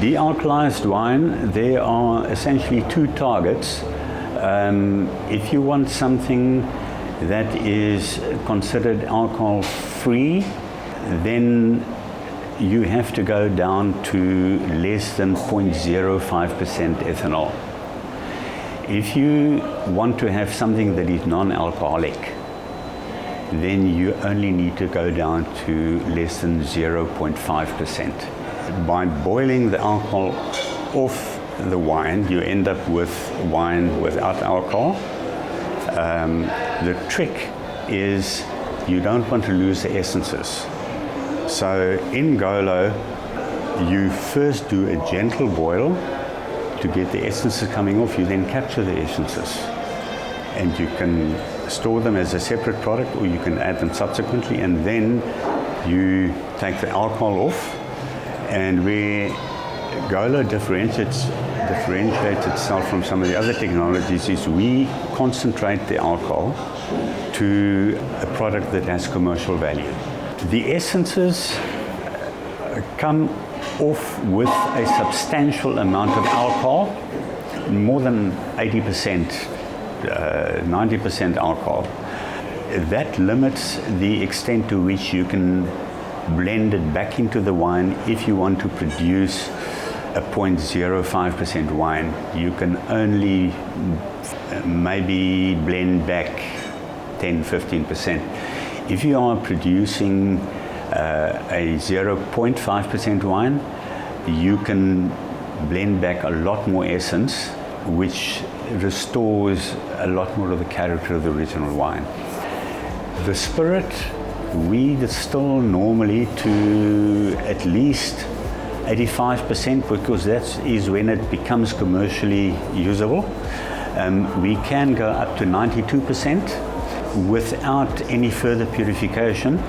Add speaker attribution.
Speaker 1: De-alcoholized wine, there are essentially two targets. If you want something that is considered alcohol-free, then you have to go down to less than 0.05% ethanol. If you want to have something that is non-alcoholic, then you only need to go down to less than 0.5%. By boiling the alcohol off the wine, you end up with wine without alcohol. The trick is you don't want to lose the essences. So in GoLo, you first do a gentle boil to get the essences coming off. You then capture the essences, and you can store them as a separate product, or you can add them subsequently, and then you take the alcohol off. And where GoLo differentiates itself from some of the other technologies is we concentrate the alcohol to a product that has commercial value. The essences come off with a substantial amount of alcohol, more than 80%, 90% alcohol. That limits the extent to which you can blend it back into the wine. If you want to produce a 0.05% wine, you can only maybe blend back 10-15%. If you are producing a 0.5% wine, you can blend back a lot more essence, which restores a lot more of the character of the original wine. The spirit, we distill normally to at least 85%, because that is when it becomes commercially usable. We can go up to 92% without any further purification.